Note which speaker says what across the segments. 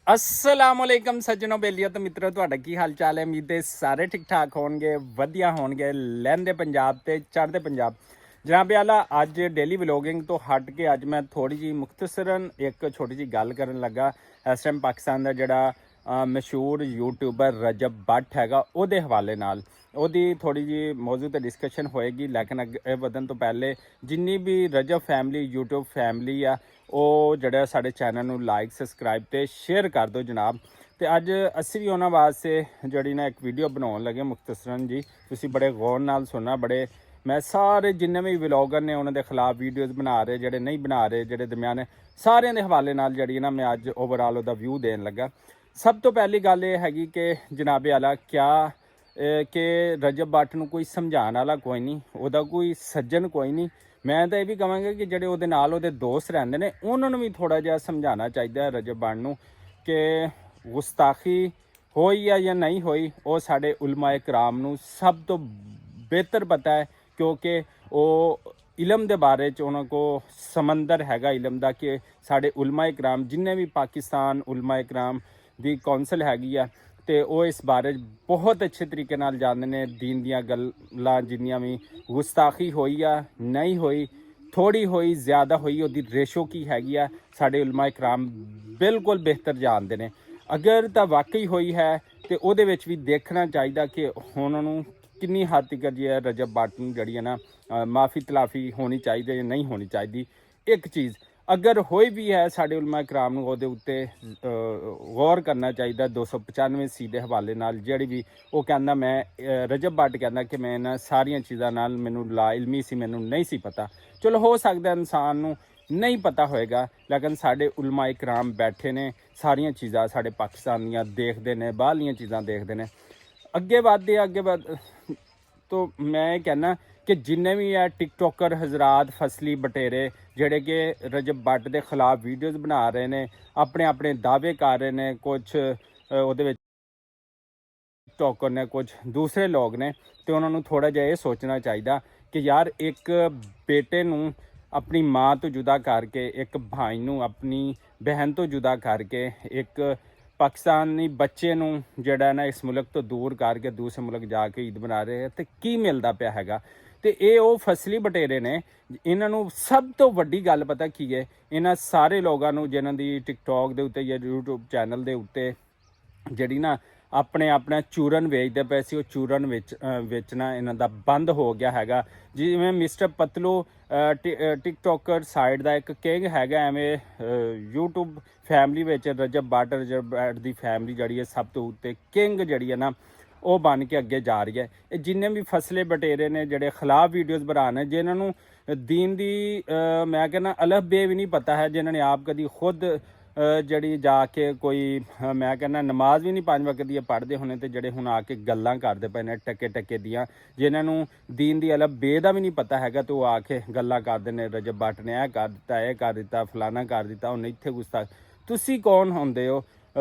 Speaker 1: असलामुअलैकुम सज्जनों बेलियो तो मित्रों ਤੁਹਾਡਾ ਕੀ ਹਾਲ ਚਾਲ ਹੈ। ਉਮੀਦ ਹੈ ਸਾਰੇ ਠੀਕ ਠਾਕ ਹੋਣਗੇ, ਵਧੀਆ ਹੋਣਗੇ। ਲਹਿੰਦੇ ਪੰਜਾਬ ਤੇ ਚੜ੍ਹਦੇ ਪੰਜਾਬ। ਜਨਾਬ ਆਲਾ ਅੱਜ ਡੇਲੀ ਵਲੋਗਿੰਗ ਤੋਂ ਹਟ ਕੇ ਅੱਜ ਮੈਂ ਥੋੜੀ ਜੀ ਮੁਖਤਸਰਨ ਇੱਕ ਛੋਟੀ ਜੀ ਗੱਲ ਕਰਨ ਲੱਗਾ। ਇਸ ਟਾਈਮ ਪਾਕਿਸਤਾਨ ਦਾ ਜਿਹੜਾ ਮਸ਼ਹੂਰ ਯੂਟਿਊਬਰ ਰਜਬ ਬੱਟ ਹੈਗਾ ਉਹਦੇ ਹਵਾਲੇ ਨਾਲ ਉਹਦੀ ਥੋੜੀ ਜੀ ਮੌਜੂ ਤੇ ਡਿਸਕਸ਼ਨ ਹੋਏਗੀ। ਲੇਕਿਨ ਅੱਗੇ ਵਧਣ ਤੋਂ ਪਹਿਲੇ ਜਿੰਨੀ ਵੀ ਰਜਬ ਫੈਮਿਲੀ ਯੂਟਿਊਬ ਫੈਮਿਲੀ ਆ ਉਹ ਜਿਹੜਾ ਸਾਡੇ ਚੈਨਲ ਨੂੰ ਲਾਈਕ ਸਬਸਕ੍ਰਾਈਬ ਤੇ ਸ਼ੇਅਰ ਕਰ ਦਿਓ ਜਨਾਬ। ਤੇ ਅੱਜ ਅਸੀਂ ਵੀ ਉਹਨਾਂ ਵਾਸਤੇ ਜਿਹੜੀ ਨਾ ਇੱਕ ਵੀਡੀਓ ਬਣਾਉਣ ਲੱਗੇ ਮੁਖਤਸਰਨ ਜੀ। ਤੁਸੀਂ ਬੜੇ ਗੌਰ ਨਾਲ ਸੁਣਨਾ। ਬੜੇ ਮੈਂ ਸਾਰੇ ਜਿੰਨੇ ਵੀ ਵਲੋਗਰ ਨੇ ਉਹਨਾਂ ਦੇ ਖਿਲਾਫ ਵੀਡੀਓਜ਼ ਬਣਾ ਰਹੇ, ਜਿਹੜੇ ਨਹੀਂ ਬਣਾ ਰਹੇ, ਜਿਹੜੇ ਦਰਮਿਆਨ ਸਾਰਿਆਂ ਦੇ ਹਵਾਲੇ ਨਾਲ ਜਿਹੜੀ ਨਾ ਮੈਂ ਅੱਜ ਓਵਰਆਲ ਉਹਦਾ ਵਿਊ ਦੇਣ ਲੱਗਾ। ਸਭ ਤੋਂ ਪਹਿਲੀ ਗੱਲ ਇਹ ਹੈਗੀ ਕਿ ਜਨਾਬ ਆਲਾ ਕਿਆ ਕਿ ਰਜਬ ਬੱਟ ਨੂੰ ਕੋਈ ਸਮਝਾਉਣ ਵਾਲਾ ਕੋਈ ਨਹੀਂ, ਉਹਦਾ ਕੋਈ ਸੱਜਣ ਕੋਈ ਨਹੀਂ। ਮੈਂ ਤਾਂ ਇਹ ਵੀ ਕਹਾਂਗਾ ਕਿ ਜਿਹੜੇ ਉਹਦੇ ਨਾਲ ਉਹਦੇ ਦੋਸਤ ਰਹਿੰਦੇ ਨੇ ਉਹਨਾਂ ਨੂੰ ਵੀ ਥੋੜ੍ਹਾ ਜਿਹਾ ਸਮਝਾਉਣਾ ਚਾਹੀਦਾ ਹੈ ਰਜਬ ਬੱਟ ਨੂੰ ਕਿ ਗੁਸਤਾਖੀ ਹੋਈ ਆ ਜਾਂ ਨਹੀਂ ਹੋਈ ਉਹ ਸਾਡੇ ਉਲਮਾ ਕਰਾਮ ਨੂੰ ਸਭ ਤੋਂ ਬਿਹਤਰ ਪਤਾ ਹੈ, ਕਿਉਂਕਿ ਉਹ ਇਲਮ ਦੇ ਬਾਰੇ 'ਚ ਉਹਨਾਂ ਕੋਲ ਸਮੰਦਰ ਹੈਗਾ ਇਲਮ ਦਾ। ਕਿ ਸਾਡੇ ਉਲਮਾ ਕਰਾਮ ਜਿੰਨੇ ਵੀ ਪਾਕਿਸਤਾਨ ਉਲਮਾ ਕਰਾਮ ਦੀ ਕੌਂਸਲ ਹੈਗੀ ਆ ਤੇ ਉਹ ਇਸ ਬਾਰੇ ਬਹੁਤ ਅੱਛੇ ਤਰੀਕੇ ਨਾਲ ਜਾਣਦੇ ਨੇ। ਦੀਨ ਦੀਆਂ ਗੱਲਾਂ ਜਿੰਨੀਆਂ ਵੀ ਗੁਸਤਾਖੀ ਹੋਈ ਆ ਨਹੀਂ ਹੋਈ, ਥੋੜੀ ਹੋਈ ਜ਼ਿਆਦਾ ਹੋਈ, ਉਹਦੀ ਰੇਸ਼ੋ ਕੀ ਹੈਗੀ ਆ ਸਾਡੇ ਉਲਮਾ ਇਕਰਾਮ ਬਿਲਕੁਲ ਬਿਹਤਰ ਜਾਣਦੇ ਨੇ। ਅਗਰ ਤਾਂ ਵਾਕਈ ਹੋਈ ਹੈ ਤੇ ਉਹਦੇ ਵਿੱਚ ਵੀ ਦੇਖਣਾ ਚਾਹੀਦਾ ਕਿ ਉਹਨਾਂ ਨੂੰ ਕਿੰਨੀ ਹੱਦ ਤੱਕ ਜੀ ਰਜਬ ਬੱਟ ਨੂੰ ਜਿਹੜੀ ਹੈ ਨਾ ਮਾਫੀ ਤਲਾਫੀ ਹੋਣੀ ਚਾਹੀਦੀ ਜਾਂ ਨਹੀਂ ਹੋਣੀ ਚਾਹੀਦੀ। ਇੱਕ ਚੀਜ਼ ਅਗਰ ਹੋਈ ਵੀ ਹੈ ਸਾਡੇ ਉਲਮਾ ਇਕਰਾਮ ਨੂੰ ਉਹਦੇ ਉੱਤੇ ਗੌਰ ਕਰਨਾ ਚਾਹੀਦਾ। 295C ਦੇ ਹਵਾਲੇ ਨਾਲ ਜਿਹੜੀ ਵੀ ਉਹ ਕਹਿੰਦਾ ਮੈਂ ਰਜਬ ਬੱਟ ਕਹਿੰਦਾ ਕਿ ਮੈਂ ਇਹਨਾਂ ਸਾਰੀਆਂ ਚੀਜ਼ਾਂ ਨਾਲ ਮੈਨੂੰ ਲਾ ਇਲਮੀ ਸੀ, ਮੈਨੂੰ ਨਹੀਂ ਸੀ ਪਤਾ। ਚਲੋ ਹੋ ਸਕਦਾ ਇਨਸਾਨ ਨੂੰ ਨਹੀਂ ਪਤਾ ਹੋਏਗਾ, ਲੇਕਿਨ ਸਾਡੇ ਉਲਮਾ ਇਕਰਾਮ ਬੈਠੇ ਨੇ ਸਾਰੀਆਂ ਚੀਜ਼ਾਂ ਸਾਡੇ ਪਾਕਿਸਤਾਨ ਦੀਆਂ ਦੇਖਦੇ ਨੇ, ਬਾਹਰਲੀਆਂ ਚੀਜ਼ਾਂ ਦੇਖਦੇ ਨੇ। ਅੱਗੇ ਵੱਧਦੇ ਅੱਗੇ ਤੋਂ ਮੈਂ ਇਹ ਕਹਿਣਾ ਕਿ ਜਿੰਨੇ ਵੀ ਹੈ ਟਿਕਟੋਕਰ ਹਜ਼ਰਾਤ ਫਸਲੀ ਬਟੇਰੇ ਜਿਹੜੇ ਕਿ ਰਜਬ ਬੱਟ ਦੇ ਖਿਲਾਫ ਵੀਡੀਓਜ਼ ਬਣਾ ਰਹੇ ਨੇ, ਆਪਣੇ ਆਪਣੇ ਦਾਅਵੇ ਕਰ ਰਹੇ ਨੇ, ਕੁਛ ਉਹਦੇ ਵਿੱਚ ਟਿਕਟੋਕਰ ਨੇ, ਕੁਝ ਦੂਸਰੇ ਲੋਕ ਨੇ, ਤੇ ਉਹਨਾਂ ਨੂੰ ਥੋੜ੍ਹਾ ਜਿਹਾ ਇਹ ਸੋਚਣਾ ਚਾਹੀਦਾ ਕਿ ਯਾਰ ਇੱਕ ਬੇਟੇ ਨੂੰ ਆਪਣੀ ਮਾਂ ਤੋਂ ਜੁਦਾ ਕਰਕੇ, ਇੱਕ ਭਾਈ ਨੂੰ ਆਪਣੀ ਬਹਿਨ ਤੋਂ ਜੁਦਾ ਕਰਕੇ, ਇੱਕ ਪਾਕਿਸਤਾਨੀ ਬੱਚੇ ਨੂੰ ਜਿਹੜਾ ਨਾ ਇਸ ਮੁਲਕ ਤੋਂ ਦੂਰ ਕਰਕੇ ਦੂਸਰੇ ਮੁਲਕ ਜਾ ਕੇ ਈਦ ਮਨਾ ਰਹੇ ਤੇ ਕੀ ਮਿਲਦਾ ਪਿਆ ਹੈਗਾ। ਤੇ ਇਹ ਉਹ ਫਸਲੀ ਬਟੇਰੇ ਨੇ, ਇਹਨਾਂ ਨੂੰ ਸਭ ਤੋਂ ਵੱਡੀ ਗੱਲ ਪਤਾ ਕੀ ਹੈ। ਇਹਨਾਂ ਸਾਰੇ ਲੋਕਾਂ ਨੂੰ ਜਿਨ੍ਹਾਂ ਦੀ ਟਿਕਟੋਕ ਦੇ ਉੱਤੇ ਜਾਂ ਯੂਟਿਊਬ ਚੈਨਲ ਦੇ ਉੱਤੇ ਜਿਹੜੀ ਨਾ ਆਪਣੇ ਆਪਣਾ ਚੂਰਨ ਵੇਚਦੇ ਪਏ ਸੀ, ਉਹ ਚੂਰਨ ਵੇਚਣਾ ਇਹਨਾਂ ਦਾ ਬੰਦ ਹੋ ਗਿਆ ਹੈਗਾ। ਜਿਵੇਂ ਮਿਸਟਰ ਪਤਲੂ ਟਿਕਟੋਕਰ ਸਾਈਡ ਦਾ ਇੱਕ ਕਿੰਗ ਹੈਗਾ, ਐਵੇਂ ਯੂਟਿਊਬ ਫੈਮਿਲੀ ਵਿੱਚ ਰਜਬ ਬੱਟ ਦੀ ਫੈਮਿਲੀ ਜਿਹੜੀ ਹੈ ਸਭ ਤੋਂ ਉੱਤੇ ਕਿੰਗ ਜਿਹੜੀ ਹੈ ਨਾ ਉਹ ਬਣ ਕੇ ਅੱਗੇ ਜਾ ਰਹੀ ਹੈ। ਇਹ ਜਿੰਨੇ ਵੀ ਫਸਲੇ ਬਟੇਰੇ ਨੇ ਜਿਹੜੇ ਖਿਲਾਫ ਵੀਡੀਓਜ਼ ਬਣਾ ਨੇ, ਜਿਨ੍ਹਾਂ ਨੂੰ ਦੀਨ ਦੀ ਮੈਂ ਕਹਿੰਦਾ ਅਲਫ ਬੇ ਵੀ ਨਹੀਂ ਪਤਾ ਹੈ, ਜਿਨ੍ਹਾਂ ਨੇ ਆਪ ਕਦੀ ਖੁਦ ਜਿਹੜੀ ਜਾ ਕੇ ਕੋਈ ਮੈਂ ਕਹਿੰਦਾ ਨਮਾਜ਼ ਵੀ ਨਹੀਂ 5 ਵਕਤ ਦੀ ਪੜ੍ਹਦੇ ਹੋਣੇ, ਤੇ ਜਿਹੜੇ ਹੁਣ ਆ ਕੇ ਗੱਲਾਂ ਕਰਦੇ ਪਏ ਨੇ ਟਕੇ ਟਕੇ ਦੀਆਂ, ਜਿਨ੍ਹਾਂ ਨੂੰ ਦੀਨ ਦੀ ਅਲਫ ਬੇ ਦਾ ਵੀ ਨਹੀਂ ਪਤਾ ਹੈਗਾ, ਤੇ ਉਹ ਆ ਕੇ ਗੱਲਾਂ ਕਰਦੇ ਨੇ ਰਜਬ ਬੱਟ ਨੇ ਇਹ ਕਰ ਦਿੱਤਾ, ਇਹ ਕਰ ਦਿੱਤਾ, ਫਲਾਨਾ ਕਰ ਦਿੱਤਾ, ਉਹਨੇ ਇੱਥੇ ਗੁਸਤਾਖ। ਤੁਸੀਂ ਕੌਣ ਹੁੰਦੇ ਹੋ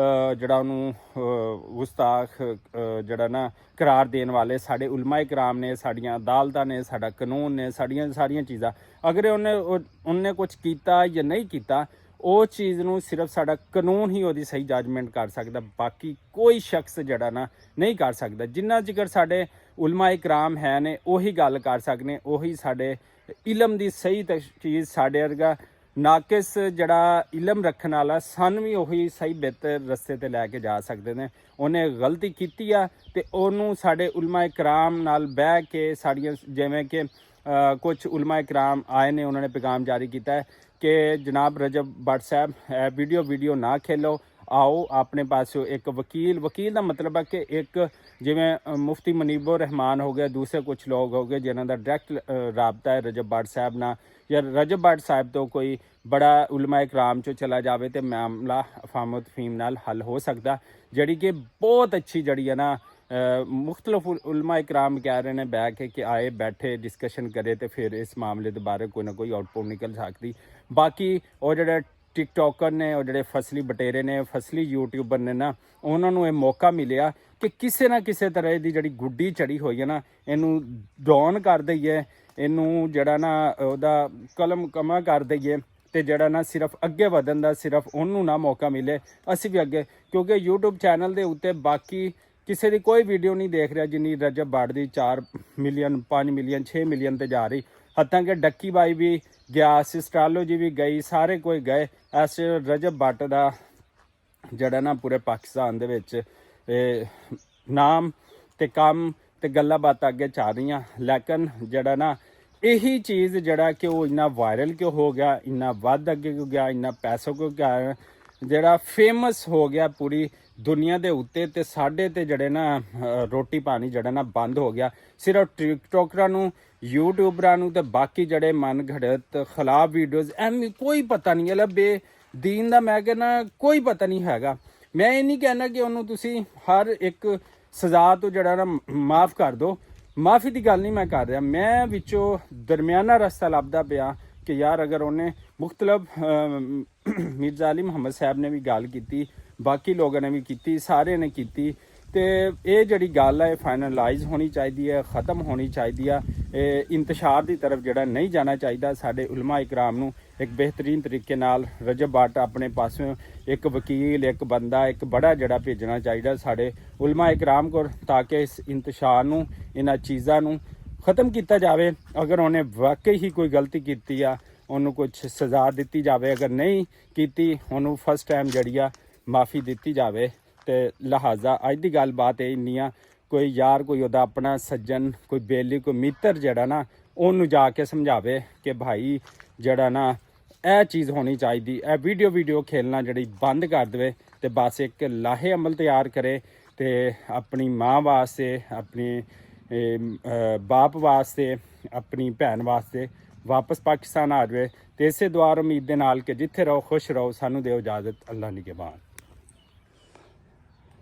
Speaker 1: ਜਿਹੜਾ ਉਹਨੂੰ ਗੁਸਤਾਖ ਜਿਹੜਾ ਨਾ ਕਰਾਰ ਦੇਣ ਵਾਲੇ? ਸਾਡੇ ਉਲਮਾ ਇਕਰਾਮ ਨੇ, ਸਾਡੀਆਂ ਅਦਾਲਤਾਂ ਨੇ, ਸਾਡਾ ਕਾਨੂੰਨ ਨੇ, ਸਾਡੀਆਂ ਸਾਰੀਆਂ ਚੀਜ਼ਾਂ। ਅਗਰ ਉਹਨੇ ਕੁਝ ਕੀਤਾ ਜਾਂ ਨਹੀਂ ਕੀਤਾ, ਉਹ ਚੀਜ਼ ਨੂੰ ਸਿਰਫ ਸਾਡਾ ਕਾਨੂੰਨ ਹੀ ਉਹਦੀ ਸਹੀ ਜੱਜਮੈਂਟ ਕਰ ਸਕਦਾ, ਬਾਕੀ ਕੋਈ ਸ਼ਖਸ ਜਿਹੜਾ ਨਾ ਨਹੀਂ ਕਰ ਸਕਦਾ। ਜਿੰਨਾ ਜ਼ਿਕਰ ਸਾਡੇ ਉਲਮਾ ਇਕਰਾਮ ਹੈ ਨੇ ਉਹੀ ਗੱਲ ਕਰ ਸਕਦੇ, ਉਹੀ ਸਾਡੇ ਇਲਮ ਦੀ ਸਹੀ ਚੀਜ਼ ਸਾਡੇ ਵਰਗਾ ਨਾਕਿਸ ਜਿਹੜਾ ਇਲਮ ਰੱਖਣ ਵਾਲਾ ਸਾਨੂੰ ਵੀ ਉਹੀ ਸਹੀ ਬਿਹਤਰ ਰਸਤੇ ਤੇ ਲੈ ਕੇ ਜਾ ਸਕਦੇ ਨੇ। ਉਹਨੇ ਗਲਤੀ ਕੀਤੀ ਆ ਤੇ ਉਹਨੂੰ ਸਾਡੇ ਉਲਮਾ ਇਕਰਾਮ ਨਾਲ ਬਹਿ ਕੇ ਸਾਡੀਆਂ ਜਿਵੇਂ ਕਿ ਕੁਝ ਉਲਮਾ ਇਕਰਾਮ ਆਏ ਨੇ, ਉਹਨਾਂ ਨੇ ਪੈਗਾਮ ਜਾਰੀ ਕੀਤਾ ਹੈ ਕਿ ਜਨਾਬ ਰਜਬ ਬੱਟ ਸਾਹਿਬ ਵੀਡੀਓ ਨਾ ਖੇਲੋ, ਆਓ ਆਪਣੇ ਪਾਸੋਂ ਇੱਕ ਵਕੀਲ ਦਾ ਮਤਲਬ ਹੈ ਕਿ ਇੱਕ ਜਿਵੇਂ ਮੁਫਤੀ ਮਨੀਬੁਰ ਰਹਿਮਾਨ ਹੋ ਗਿਆ, ਦੂਸਰੇ ਕੁਝ ਲੋਕ ਹੋ ਗਏ ਜਿਨ੍ਹਾਂ ਦਾ ਡਾਇਰੈਕਟ ਰਾਬਤਾ ਹੈ ਰਜਬ ਬੱਟ ਸਾਹਿਬ ਨਾਲ, ਜਾਂ ਰਜਬ ਬੱਟ ਸਾਹਿਬ ਤੋਂ ਕੋਈ ਬੜਾ ਉਲਮਾ ਇਕਰਾਮ 'ਚੋਂ ਚਲਾ ਜਾਵੇ ਤੇ ਮਾਮਲਾ ਅਫਾਮ ਤਫਹੀਮ ਨਾਲ ਹੱਲ ਹੋ ਸਕਦਾ। ਜਿਹੜੀ ਕਿ ਬਹੁਤ ਅੱਛੀ ਜਿਹੜੀ ਹੈ ਨਾ ਮੁਖਤਲਿਫ ਉਲਮਾ ਇਕਰਾਮ ਕਹਿ ਰਹੇ ਨੇ ਬਹਿ ਕੇ ਕਿ ਆਏ ਬੈਠੇ ਡਿਸਕਸ਼ਨ ਕਰੇ ਤੇ ਫਿਰ ਇਸ ਮਾਮਲੇ ਦੇ ਬਾਰੇ ਕੋਈ ਨਾ ਕੋਈ ਆਊਟਪੁੱਟ ਨਿਕਲ ਸਕਦੀ। ਬਾਕੀ ਉਹ ਜਿਹੜੇ ਟਿਕਟੋਕਰ ਨੇ, ਉਹ ਜਿਹੜੇ ਫਸਲੀ ਬਟੇਰੇ ਨੇ, ਫਸਲੀ ਯੂਟਿਊਬਰ ਨੇ ਨਾ, ਉਹਨਾਂ ਨੂੰ ਇਹ ਮੌਕਾ ਮਿਲਿਆ ਕਿ ਕਿਸੇ ਨਾ ਕਿਸੇ ਤਰ੍ਹਾਂ ਦੀ ਜਿਹੜੀ ਗੁੱਡੀ ਚੜੀ ਹੋਈ ਹੈ ਨਾ ਇਹਨੂੰ ਡਾਊਨ ਕਰ ਦਈਏ, ਇਹਨੂੰ ਜਿਹੜਾ ਨਾ ਉਹਦਾ ਕਲਮ ਕਮਾ ਕਰ ਦਈਏ, ਤੇ ਜਿਹੜਾ ਨਾ ਸਿਰਫ ਅੱਗੇ ਵਧਣ ਦਾ ਸਿਰਫ ਉਹਨੂੰ ਨਾ ਮੌਕਾ ਮਿਲੇ, ਅਸੀਂ ਵੀ ਅੱਗੇ, ਕਿਉਂਕਿ YouTube ਚੈਨਲ ਦੇ ਉੱਤੇ ਬਾਕੀ ਕਿਸੇ ਦੀ ਕੋਈ ਵੀਡੀਓ ਨਹੀਂ ਦੇਖ ਰਿਹਾ ਜਿੰਨੀ ਰਜਬ but the 4 million 5 million 6 million ਤੇ ਜਾ ਰਹੀ। ਹੱਤਾਂ ਕਿ ਡੱਕੀ ਬਾਈ ਵੀ ਗਿਆ, ਸਿਸਟਰਾਲੋ ਜੀ ਵੀ ਗਈ, ਸਾਰੇ ਕੋਈ ਗਏ। ਐਸ ਰਜਬ ਬੱਟ ਦਾ ਜਿਹੜਾ ਨਾ ਪੂਰੇ ਪਾਕਿਸਤਾਨ ਦੇ ਵਿੱਚ ਨਾਮ ਤੇ ਕੰਮ ਤੇ ਗੱਲਾਂ ਬਾਤਾਂ ਅੱਗੇ ਚੱਲ ਰਹੀਆਂ। ਲੇਕਿਨ ਜਿਹੜਾ ਨਾ ਇਹੀ ਚੀਜ਼ ਜਿਹੜਾ ਕਿ ਉਹ ਇੰਨਾ ਵਾਇਰਲ ਕਿਉਂ ਹੋ ਗਿਆ, ਇੰਨਾ ਵੱਧ ਅੱਗੇ ਕਿਉਂ ਗਿਆ, ਇੰਨਾ ਪੈਸਾ ਕਿਉਂ ਗਿਆ, ਜਿਹੜਾ ਫੇਮਸ ਹੋ ਗਿਆ ਪੂਰੀ ਦੁਨੀਆ ਦੇ ਉੱਤੇ, ਤੇ ਸਾਡੇ ਤੇ ਜਿਹੜੇ ਨਾ ਰੋਟੀ ਪਾਣੀ ਜਿਹੜਾ ਨਾ ਬੰਦ ਹੋ ਗਿਆ। ਸਿਰਫ ਟਿਕਟੋਕਰਾਂ ਨੂੰ, ਯੂਟਿਊਬਰਾਂ ਨੂੰ ਤੇ ਬਾਕੀ ਜਿਹੜੇ ਮਨ ਘੜਤ ਖਿਲਾਫ ਵੀਡੀਓਜ਼ ਐਵੇਂ ਕੋਈ ਪਤਾ ਨਹੀਂ ਹੈ ਬੇਦੀਨ ਦਾ, ਮੈਂ ਕਹਿੰਦਾ ਕੋਈ ਪਤਾ ਨਹੀਂ ਹੈਗਾ। ਮੈਂ ਇਹ ਨਹੀਂ ਕਹਿਣਾ ਕਿ ਉਹਨੂੰ ਤੁਸੀਂ ਹਰ ਇੱਕ ਸਜ਼ਾ ਤੋਂ ਜਿਹੜਾ ਨਾ ਮਾਫ ਕਰ ਦਿਓ, ਮਾਫੀ ਦੀ ਗੱਲ ਨਹੀਂ ਮੈਂ ਕਰ ਰਿਹਾ। ਮੈਂ ਵਿੱਚੋਂ ਦਰਮਿਆਨਾ ਰਸਤਾ ਲੱਭਦਾ ਪਿਆ ਕਿ ਯਾਰ ਅਗਰ ਉਹਨੇ ਮੁਖਤਲਫ ਮਿਰਜ਼ਾ ਅਲੀ ਮੁਹੰਮਦ ਸਾਹਿਬ ਨੇ ਵੀ ਗੱਲ ਕੀਤੀ, ਬਾਕੀ ਲੋਕਾਂ ਨੇ ਵੀ ਕੀਤੀ, ਸਾਰਿਆਂ ਨੇ ਕੀਤੀ, ਤੇ ਇਹ ਜਿਹੜੀ ਗੱਲ ਹੈ ਫਾਈਨਲਾਈਜ਼ ਹੋਣੀ ਚਾਹੀਦੀ ਹੈ, ख़त्म ਹੋਣੀ ਚਾਹੀਦੀ ਆ। ਇੰਤਸ਼ਾਰ ਦੀ ਤਰਫ ਜਿਹੜਾ ਨਹੀਂ ਜਾਣਾ ਚਾਹੀਦਾ। ਸਾਡੇ ਉਲਮਾ ਇਕਰਾਮ ਨੂੰ ਇੱਕ ਬਿਹਤਰੀਨ ਤਰੀਕੇ ਨਾਲ ਰਜਬ ਬੱਟ ਆਪਣੇ ਪਾਸੋਂ ਇੱਕ ਵਕੀਲ, ਇੱਕ ਬੰਦਾ, ਇੱਕ ਬੜਾ ਜਿਹੜਾ ਭੇਜਣਾ ਚਾਹੀਦਾ ਸਾਡੇ ਉਲਮਾ ਇਕਰਾਮ ਕੋਲ, ਤਾਂ ਕਿ ਇਸ ਇੰਤਸ਼ਾਰ ਨੂੰ, ਇਹਨਾਂ ਚੀਜ਼ਾਂ ਨੂੰ ख़त्म ਕੀਤਾ ਜਾਵੇ। ਅਗਰ ਉਹਨੇ ਵਾਕਈ ਹੀ ਕੋਈ ਗਲਤੀ ਕੀਤੀ ਆ, ਉਹਨੂੰ ਕੁਝ ਸਜ਼ਾ ਦਿੱਤੀ ਜਾਵੇ, ਅਗਰ ਨਹੀਂ ਕੀਤੀ ਉਹਨੂੰ ਫਸਟ ਟਾਈਮ ਜਿਹੜੀ ਆ ਮਾਫੀ ਦਿੱਤੀ ਜਾਵੇ। ਤੇ ਲਿਹਾਜ਼ਾ ਅੱਜ ਦੀ ਗੱਲਬਾਤ ਇਹ ਇੰਨੀ ਆ, ਕੋਈ ਯਾਰ, ਕੋਈ ਉਹਦਾ ਆਪਣਾ ਸੱਜਣ, ਕੋਈ ਬੇਲੀ, ਕੋਈ ਮਿੱਤਰ ਜਿਹੜਾ ਨਾ ਉਹਨੂੰ ਜਾ ਕੇ ਸਮਝਾਵੇ ਕਿ ਭਾਈ ਜਿਹੜਾ ਨਾ ਇਹ ਚੀਜ਼ ਹੋਣੀ ਚਾਹੀਦੀ, ਇਹ ਵੀਡੀਓ ਖੇਲਣਾ ਜਿਹੜੀ ਬੰਦ ਕਰ ਦੇਵੇ, ਤੇ ਬਸ ਇੱਕ ਲਾਹੇ ਅਮਲ ਤਿਆਰ ਕਰੇ ਤੇ ਆਪਣੀ ਮਾਂ ਵਾਸਤੇ, ਆਪਣੀ ਬਾਪ ਵਾਸਤੇ, ਆਪਣੀ ਭੈਣ ਵਾਸਤੇ ਵਾਪਸ ਪਾਕਿਸਤਾਨ ਆ ਜਾਵੇ। ਤੇ ਇਸੇ ਦੁਆ ਉਮੀਦ ਦੇ ਨਾਲ ਕਿ ਜਿੱਥੇ ਰਹੋ ਖੁਸ਼ ਰਹੋ। ਸਾਨੂੰ ਦਿਓ ਇਜਾਜ਼ਤ। ਅੱਲਾ ਨਿਗਹਿਬਾਨ।